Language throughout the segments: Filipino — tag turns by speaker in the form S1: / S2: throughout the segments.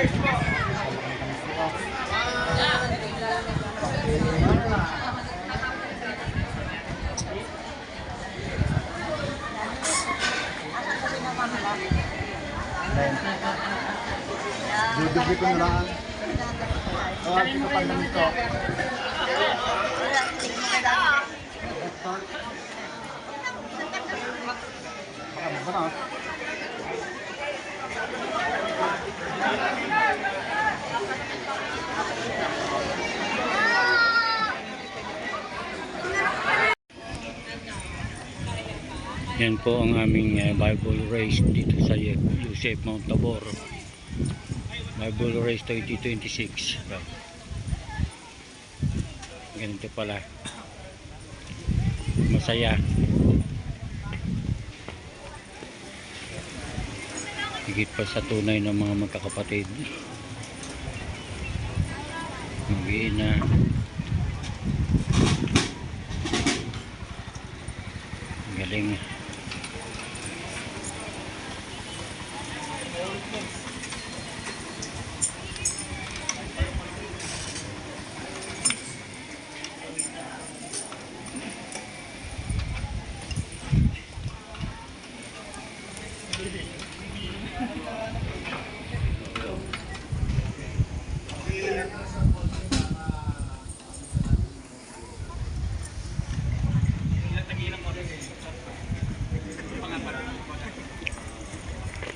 S1: Dudugli ko na lang. Tawagin ko pa naman ito.
S2: Yan po ang aming Bible race dito sa Joseph Mount Tabor. Bible race 2026. Ganito pala. Masaya. Higit pa sa tunay ng mga magkakapatid. Mag-iina. Galing.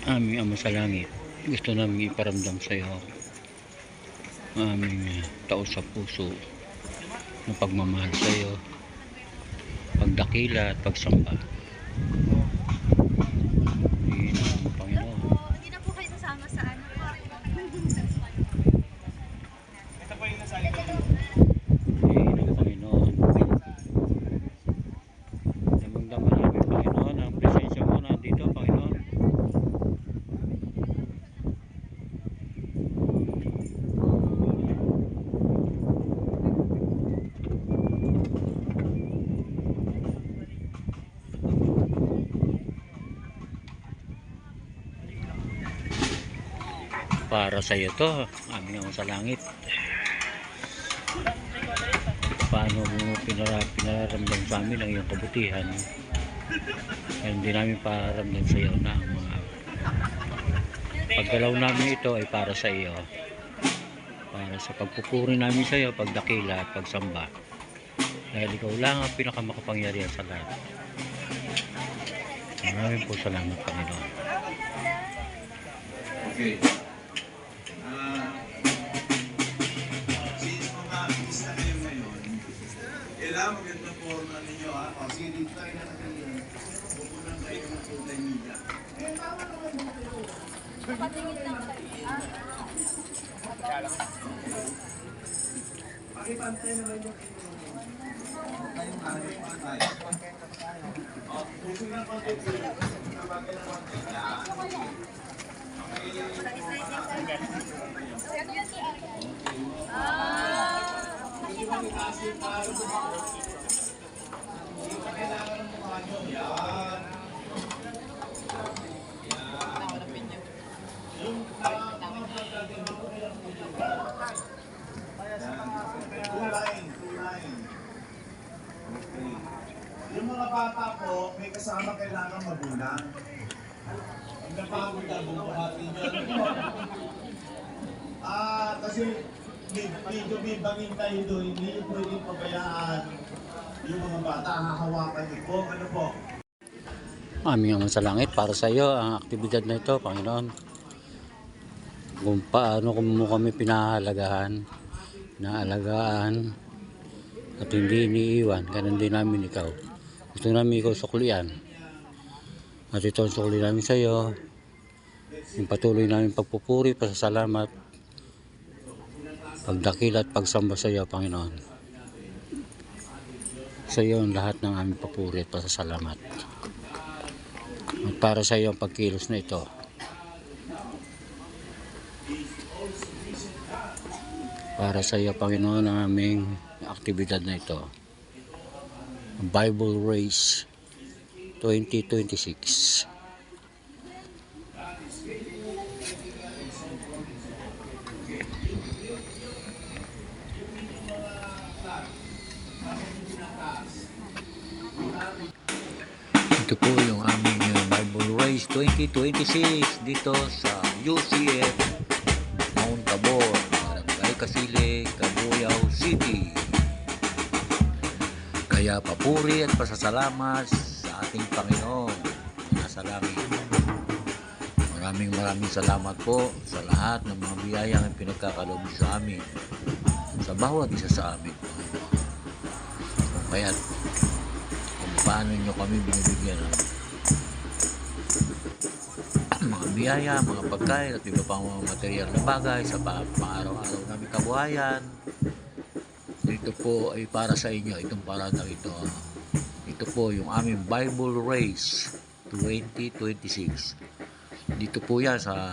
S2: Aming Ama sa Langit, gusto namin iparamdam sa iyo aming taos sa puso na pagmamahal sa iyo, pagdakila at pagsamba. Panginoon,
S3: hindi na po kayo sasama sa ano.
S2: Panginoon, damang-dama namin Panginoon ang presensya mo nandito Panginoon. Para sa iyo to, aming Ama sa Langit. Paano mo pinaramdam sa amin ang iyong kabutihan, kaya hindi namin paramdam sa iyo na ang mga paggalaw namin ito ay para sa iyo, para sa pagpupuri namin sa iyo, pagdakila at pagsamba, dahil ikaw lang ang pinakamakapangyarihan sa lahat. Maraming po salamat Panginoon.
S4: Okay. Since mga-miss na kayo ngayon, kailangan maganda forma ninyo ha. O sige, dito tayo na natin. Pupunan tayo ng kulay nila.
S3: Patingin lang kayo.
S4: Pakipantay naman yung kayong hanip pa tayo. O, puso ng konti. Nabagay ng konti. Yung mga bata po, may kasama kailangan magulang. Ang napagod na bubuhatin nyo. Kasi medyo may bangin tayo doon, hindi nyo pwedeng pabayaan yung mga bata, hahawakan nyo po. Ano po?
S2: Aming Ama sa Langit, para sa iyo ang aktibidad na ito Panginoon, kung paano mo kami pinahalagahan, naalagaan at hindi iniiwan, ganun din namin ikaw. Gusto namin ikaw suklian, at ito ang sukli namin sa iyo, yung patuloy namin pagpupuri, pasasalamat, pagdakila at pagsamba sa iyo Panginoon. Sa iyo ang lahat ng aming papuri at pasasalamat, at para sa iyo ang pagkilos na ito. Para sa iyo Panginoon ang aming aktibidad na ito, Bible Race 2026. Ito po yung aming Bible Race 2026 dito sa UCF Mount Tabor, Barangay Kasili, Cabuyao City. Kaya papuri at pasasalamat sa ating Panginoon na nasa langit. Maraming salamat po sa lahat ng mga biyayang pinagkakaloob sa amin, sa bawat isa sa amin. Kaya kung paano nyo kami binibigyan ng mga biyaya, mga pagkain at iba pang mga material na bagay sa pang-araw-araw namin kabuhayan, ito po ay para sa inyo. Itong paradang ito, ito po yung aming Bible Race 2026. Dito po yan sa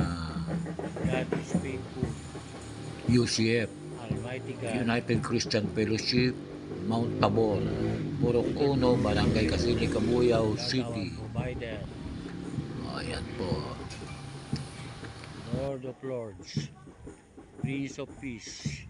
S2: UCF, United Christian Fellowship, Mount Tabor, Purok 1, Barangay Kasili, Cabuyao City. Ayan po. Lord of Lords, Prince of Peace.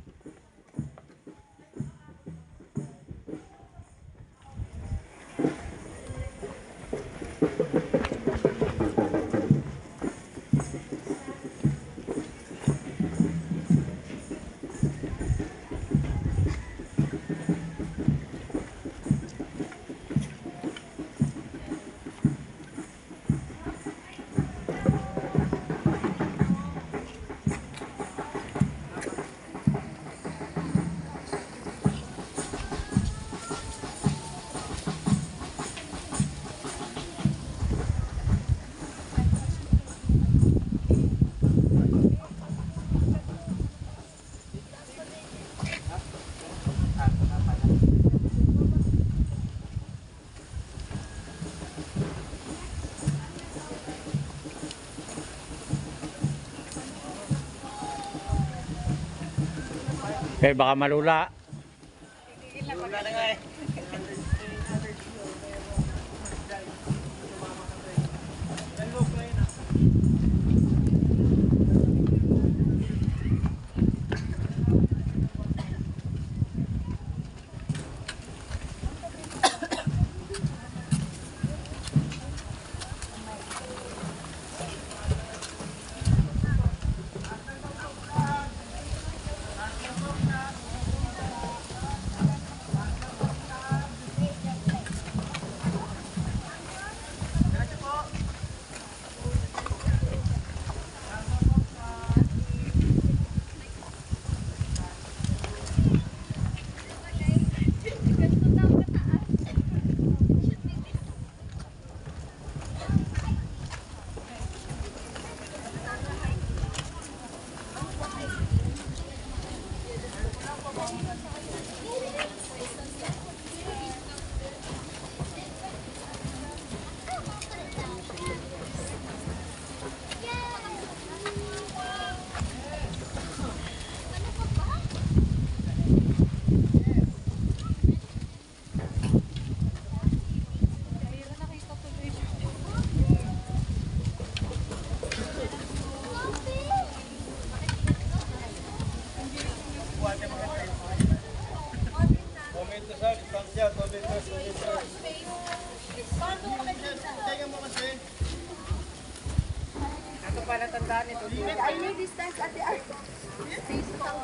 S2: Baka malula.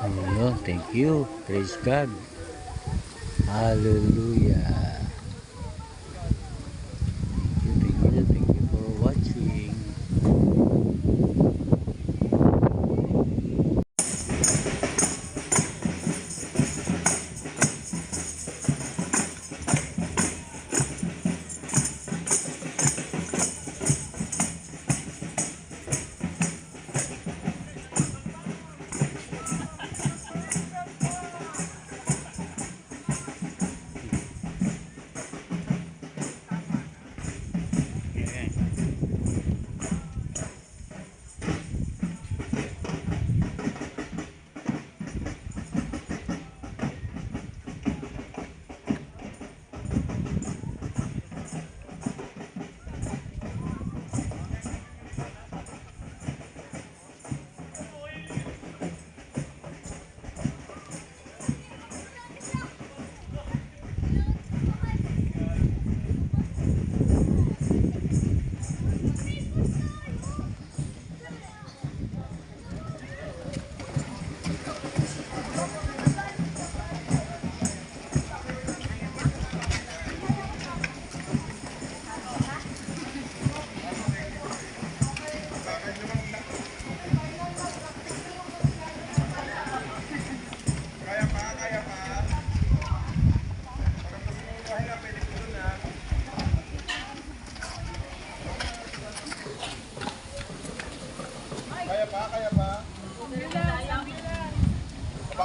S2: Ayun, thank you. Praise God. Hallelujah. Thank you for watching.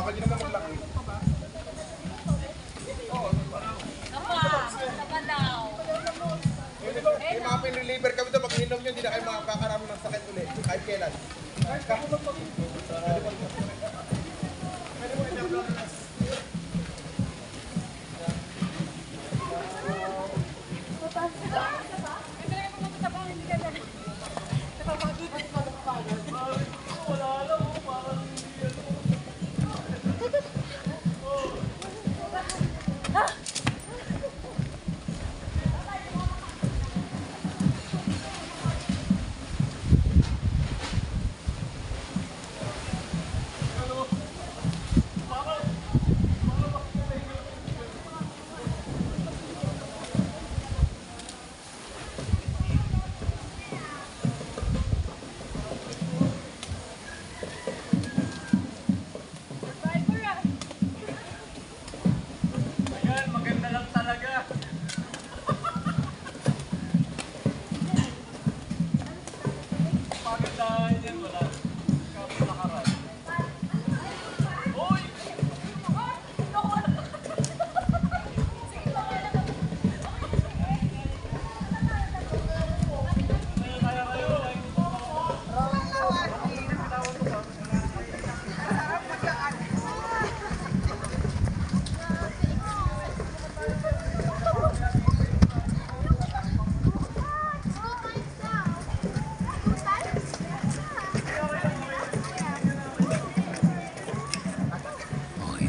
S5: Baka nyo naman maglaki. Yung mga pinreliver kami doon, pag ininom nyo, hindi na kayo makakaroon ng sakit ulit. Kahit kailan.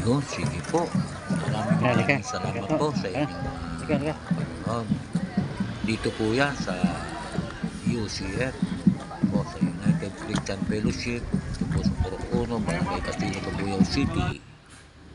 S2: Yun, sige po. Maraming salamat po sa inyo. Panginoon. Dito po yan sa UCF po sa United Christian Fellowship. Ito po sa Puro Barangay Castillo, Cabuyao City.